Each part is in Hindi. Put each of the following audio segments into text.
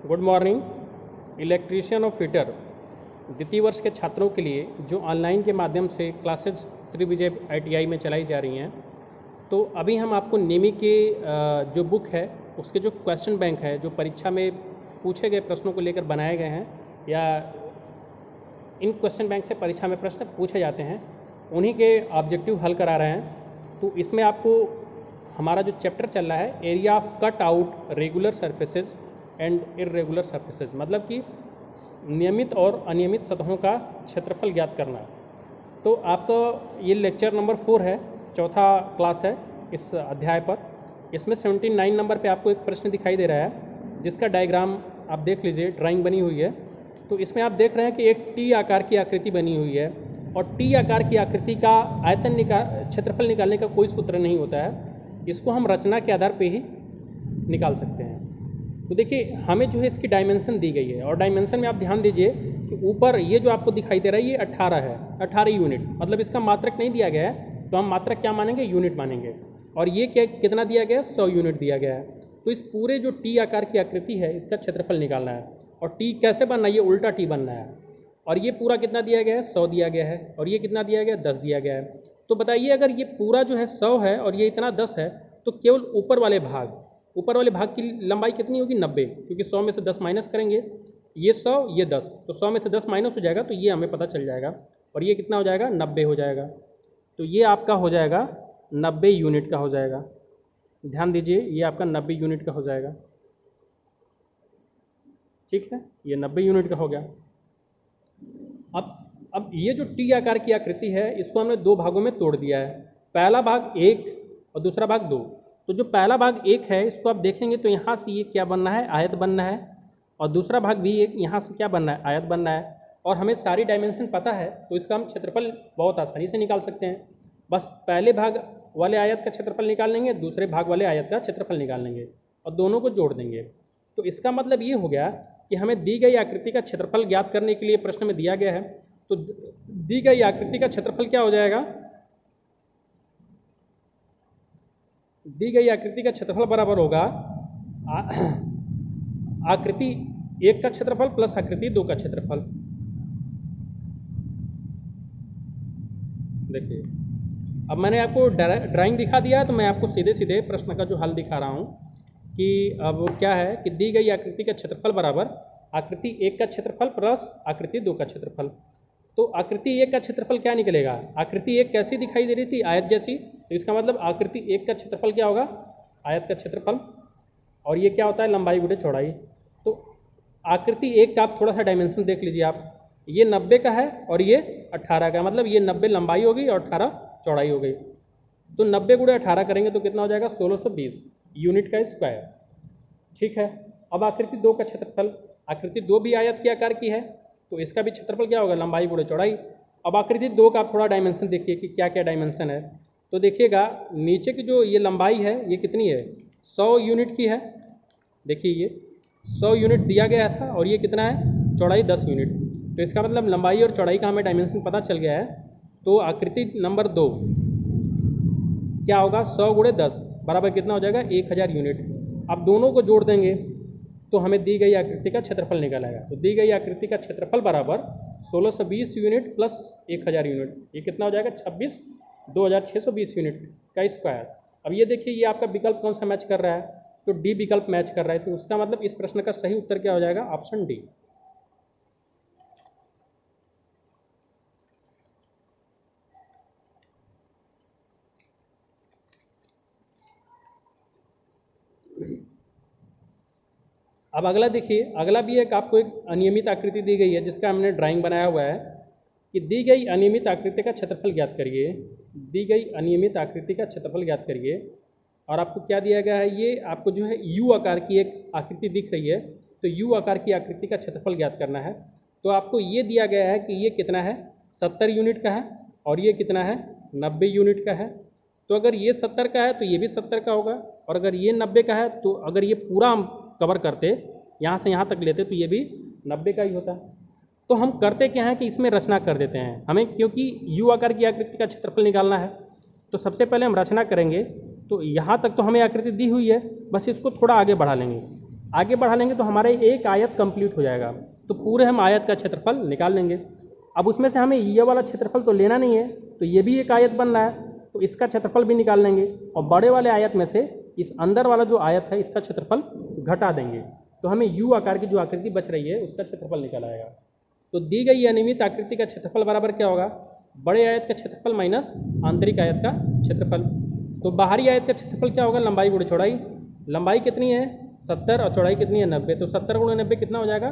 Good morning. इलेक्ट्रीशियन और फिटर द्वितीय वर्ष के छात्रों के लिए जो ऑनलाइन के माध्यम से क्लासेस श्री विजय ITI में चलाई जा रही हैं, तो अभी हम आपको नेमी के जो बुक है उसके जो क्वेश्चन बैंक है, जो परीक्षा में पूछे गए प्रश्नों को लेकर बनाए गए हैं या इन क्वेश्चन बैंक से परीक्षा में प्रश्न पूछे जाते हैं, उन्हीं के ऑब्जेक्टिव हल करा रहे हैं। तो इसमें आपको हमारा जो चैप्टर चल रहा है, area of cut out regular surfaces and irregular surfaces, मतलब कि नियमित और अनियमित सतहों का क्षेत्रफल ज्ञात करना। तो आपका ये लेक्चर नंबर 4 है, चौथा क्लास है इस अध्याय पर। इसमें 79 नंबर पे आपको एक प्रश्न दिखाई दे रहा है जिसका डायग्राम आप देख लीजिए, ड्राइंग बनी हुई है। तो इसमें आप देख रहे हैं कि एक टी आकार की आकृति बनी हुई है और टी आकार की आकृति का आयतन क्षेत्रफल निकालने का कोई सूत्र नहीं होता है, इसको हम रचना के आधार पे ही निकाल सकते हैं। तो देखिए, हमें जो है इसकी डायमेंशन दी गई है और डायमेंशन में आप ध्यान दीजिए कि ऊपर ये जो आपको दिखाई दे रहा है ये 18 है, 18 यूनिट, मतलब इसका मात्रक नहीं दिया गया है, तो हम मात्रक क्या मानेंगे, यूनिट मानेंगे। और ये क्या कितना दिया गया है, 100 यूनिट दिया गया है। तो इस पूरे जो टी आकार की आकृति है इसका क्षेत्रफल निकालना है। और टी कैसे बनना है, ये उल्टा टी बनना है। और ये पूरा कितना दिया गया है, 100 दिया गया है। और ये कितना दिया गया है, 10 दिया गया है। तो बताइए, अगर ये पूरा जो है 100 है और ये इतना 10 है, तो केवल ऊपर वाले भाग की लंबाई कितनी होगी, 90, क्योंकि 100 में से 10 माइनस करेंगे, ये 100 ये 10, तो 100 में से 10 माइनस हो जाएगा, तो ये हमें पता चल जाएगा। और ये कितना हो जाएगा, 90 हो जाएगा। तो ये आपका हो जाएगा 90 यूनिट का हो जाएगा। ध्यान दीजिए, ये आपका 90 यूनिट का हो जाएगा। ठीक है, ये 90 यूनिट का हो गया। अब ये जो टी आकार की आकृति है इसको हमने दो भागों में तोड़ दिया है। पहला भाग 1 और दूसरा भाग 2। तो जो पहला भाग 1 है इसको आप देखेंगे तो यहाँ से ये क्या बनना है, आयत बनना है। और दूसरा भाग भी एक यहाँ से क्या बनना है, आयत बनना है। और हमें सारी डायमेंशन पता है तो इसका हम क्षेत्रफल बहुत आसानी से निकाल सकते हैं। बस पहले भाग वाले आयत का क्षेत्रफल निकाल लेंगे, दूसरे भाग वाले आयत का क्षेत्रफल निकाल लेंगे और दोनों को जोड़ देंगे। तो इसका मतलब ये हो गया कि हमें दी गई आकृति का क्षेत्रफल ज्ञात करने के लिए प्रश्न में दिया गया है। तो दी गई आकृति का क्षेत्रफल क्या हो जाएगा, दी गई आकृति का क्षेत्रफल बराबर होगा आकृति 1 का क्षेत्रफल प्लस आकृति 2 का क्षेत्रफल। देखिए, अब मैंने आपको ड्राइंग दिखा दिया है, तो मैं आपको सीधे सीधे प्रश्न का जो हल दिखा रहा हूँ कि अब क्या है कि दी गई आकृति का क्षेत्रफल बराबर आकृति 1 का क्षेत्रफल प्लस आकृति 2 का क्षेत्रफल। तो आकृति 1 का क्षेत्रफल क्या निकलेगा, आकृति 1 कैसी दिखाई दे रही थी, आयत जैसी। तो इसका मतलब आकृति 1 का क्षेत्रफल क्या होगा, आयत का क्षेत्रफल। और ये क्या होता है, लंबाई गुणे चौड़ाई। तो आकृति 1 का आप थोड़ा सा डायमेंशन देख लीजिए आप, ये 90 का है और ये 18 का, मतलब ये 90 लंबाई हो गई और 18 चौड़ाई हो गई। तो 90 गुणे 18 करेंगे तो कितना हो जाएगा, 1620 यूनिट का स्क्वायर। ठीक है। अब आकृति 2 का क्षेत्रफल, आकृति 2 भी आयत के आकार की है, तो इसका भी क्षेत्रफल क्या होगा, लंबाई गुणे चौड़ाई। अब आकृति 2 का आप थोड़ा डायमेंशन देखिए कि क्या क्या डायमेंशन है। तो देखिएगा, नीचे की जो ये लंबाई है ये कितनी है, 100 यूनिट की है। देखिए, ये 100 यूनिट दिया गया था और ये कितना है, चौड़ाई 10 यूनिट। तो इसका मतलब लंबाई और चौड़ाई का हमें डायमेंशन पता चल गया है। तो आकृति नंबर 2 क्या होगा, 100 गुणे 10 बराबर कितना हो जाएगा, 1000 यूनिट। अब दोनों को जोड़ देंगे तो हमें दी गई आकृति का क्षेत्रफल निकल आएगा। तो दी गई आकृति का क्षेत्रफल बराबर 1620 यूनिट प्लस 1000 यूनिट, ये कितना हो जाएगा, 26,2620 यूनिट का स्क्वायर। अब ये देखिए, ये आपका विकल्प कौन सा मैच कर रहा है, तो डी विकल्प मैच कर रहा है। तो उसका मतलब इस प्रश्न का सही उत्तर क्या हो जाएगा, ऑप्शन डी। अब अगला देखिए, अगला भी एक आपको एक अनियमित आकृति दी गई है जिसका हमने ड्राइंग बनाया हुआ है कि दी गई अनियमित आकृति का क्षेत्रफल ज्ञात करिए। दी गई अनियमित आकृति का क्षेत्रफल ज्ञात करिए। और आपको क्या दिया गया है, ये आपको जो है यू आकार की एक आकृति दिख रही है, तो यू आकार की आकृति का क्षेत्रफल ज्ञात करना है। तो आपको ये दिया गया है कि ये कितना है, 70 यूनिट का है और ये कितना है, 90 यूनिट का है। तो अगर ये 70 का है तो ये भी 70 का होगा, और अगर ये 90 का है तो अगर ये पूरा हम कवर करते, यहाँ से यहाँ तक लेते, तो ये भी 90 का ही होता। तो हम करते क्या है कि इसमें रचना कर देते हैं हमें, क्योंकि यू आकार की आकृति का क्षेत्रफल निकालना है। तो सबसे पहले हम रचना करेंगे। तो यहाँ तक तो हमें आकृति दी हुई है, बस इसको थोड़ा आगे बढ़ा लेंगे। आगे बढ़ा लेंगे तो हमारा एक आयत कंप्लीट हो जाएगा। तो पूरे हम आयत का क्षेत्रफल निकाल लेंगे। अब उसमें से हमें ये वाला क्षेत्रफल तो लेना नहीं है, तो ये भी एक आयत बन रहा है, तो इसका क्षेत्रफल भी निकाल लेंगे। और बड़े वाले आयत में से इस अंदर वाला जो आयत है इसका क्षेत्रफल घटा देंगे, तो हमें यू आकार की जो आकृति बच रही है उसका क्षेत्रफल निकल आएगा। तो दी गई अनियमित आकृति का क्षेत्रफल बराबर क्या होगा, बड़े आयत का क्षेत्रफल माइनस आंतरिक आयत का क्षेत्रफल। तो बाहरी आयत का क्षेत्रफल क्या होगा, लंबाई गुणे चौड़ाई। लंबाई कितनी है 70 और चौड़ाई कितनी है 90, तो 70 गुणे 90 कितना हो जाएगा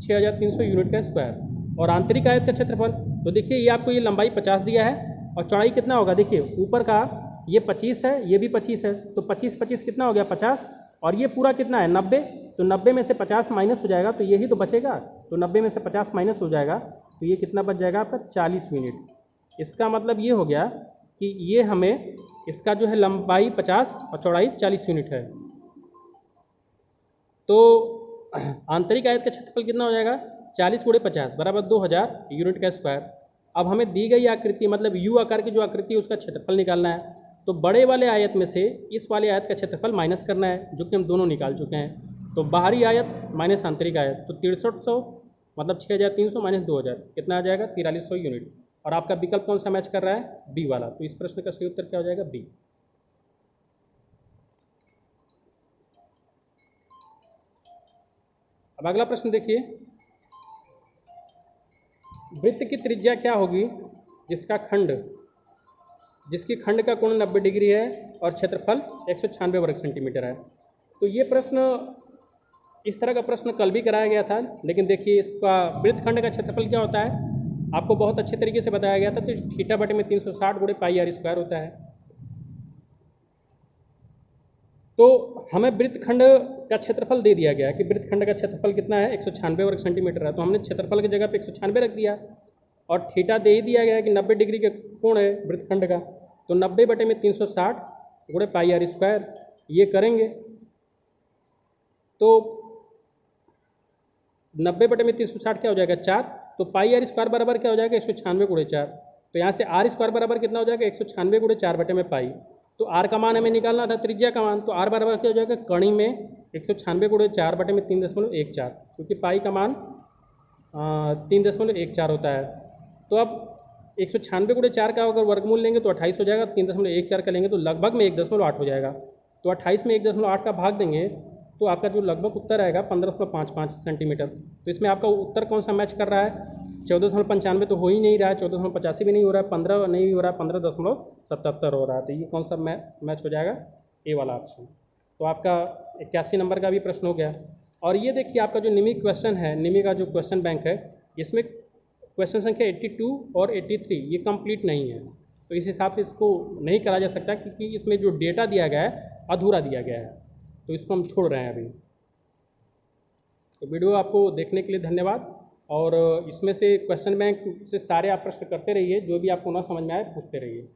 6300 यूनिट का स्क्वायर। और आंतरिक आयत का क्षेत्रफल, तो देखिए ये आपको ये लंबाई 50 दिया है और चौड़ाई कितना होगा, देखिए ऊपर का ये 25 है, ये भी 25 है, तो 25 25 कितना हो गया 50, और ये पूरा कितना है 90, तो 90 में से 50 माइनस हो जाएगा तो यही तो बचेगा, तो 90 में से 50 माइनस हो जाएगा तो ये कितना बच जाएगा आपका 40 यूनिट। इसका मतलब ये हो गया कि ये हमें इसका जो है लंबाई 50 और चौड़ाई 40 यूनिट है। तो आंतरिक आयत का क्षेत्रफल कितना हो जाएगा 40 गुणे 50 बराबर 2000 यूनिट का स्क्वायर। अब हमें दी गई आकृति मतलब यू आकार की जो आकृति है उसका क्षेत्रफल निकालना है। तो बड़े वाले आयत में से इस वाले आयत का क्षेत्रफल माइनस करना है, जो कि हम दोनों निकाल चुके हैं। तो बाहरी आयत माइनस आंतरिक आयत, तो 6300 मतलब 6300 माइनस 2000 कितना आ जाएगा 4300 यूनिट। और आपका विकल्प कौन सा मैच कर रहा है, बी वाला। तो इस प्रश्न का सही उत्तर क्या हो जाएगा, बी। अब अगला प्रश्न देखिए, वृत्त की त्रिज्या क्या होगी जिसकी खंड का कोण 90 डिग्री है और क्षेत्रफल 196 वर्ग सेंटीमीटर है। तो ये प्रश्न इस तरह का प्रश्न कल भी कराया गया था, लेकिन देखिए इसका वृत्तखंड का क्षेत्रफल क्या होता है आपको बहुत अच्छे तरीके से बताया गया था। तो थीटा बटे में 360 गुणे पाई आर स्क्वायर होता है। तो हमें वृत्तखंड का क्षेत्रफल दे दिया गया है कि वृत्तखंड का क्षेत्रफल कितना है 196 वर्ग सेंटीमीटर है। तो हमने क्षेत्रफल की जगह पे 196 रख दिया और थीटा दे ही दिया गया है कि 90 डिग्री का कोण है वृत्तखंड का। तो 90 बटे में 360 गुणे पाई आर स्क्वायर ये करेंगे तो 90 बटे में 360 क्या हो जाएगा 4, तो पाई आर स्क्वायर बराबर क्या हो जाएगा 196 गुणे 4। तो यहाँ से आर स्क्वायर बराबर कितना हो जाएगा 196 गुणे 4 बटे में पाई। तो आर का मान हमें निकालना था, त्रिज्या का मान, तो आर बराबर क्या हो जाएगा कणी में 196 गुणे 4 बटे में 3.14, क्योंकि पाई का मान 3.14 होता है। तो अब 196 गुणे 4 का अगर वर्गमूल लेंगे तो 28 हो जाएगा, 3.14 का लेंगे तो लगभग में 1.8 हो जाएगा। तो 28 में 1.8 का भाग देंगे तो आपका जो लगभग उत्तर आएगा 15.55 सेंटीमीटर। तो इसमें आपका उत्तर कौन सा मैच कर रहा है, 14.95 तो हो ही नहीं रहा है, 14.85 भी नहीं हो रहा है, 15 नहीं हो रहा है, 15.77 हो रहा है। तो ये कौन सा मैच हो जाएगा, ए वाला ऑप्शन। तो आपका 81 नंबर का भी प्रश्न हो गया। और ये देखिए आपका जो निमी क्वेश्चन है, निमी का जो क्वेश्चन बैंक है, इसमें क्वेश्चन संख्या 82 और 83 ये कंप्लीट नहीं है। तो इस हिसाब से इसको नहीं करा जा सकता, क्योंकि इसमें जो डेटा दिया गया है अधूरा दिया गया है, तो इसको हम छोड़ रहे हैं अभी। तो वीडियो आपको देखने के लिए धन्यवाद। और इसमें से क्वेश्चन बैंक से सारे आप प्रश्न करते रहिए, जो भी आपको ना समझ में आए पूछते रहिए।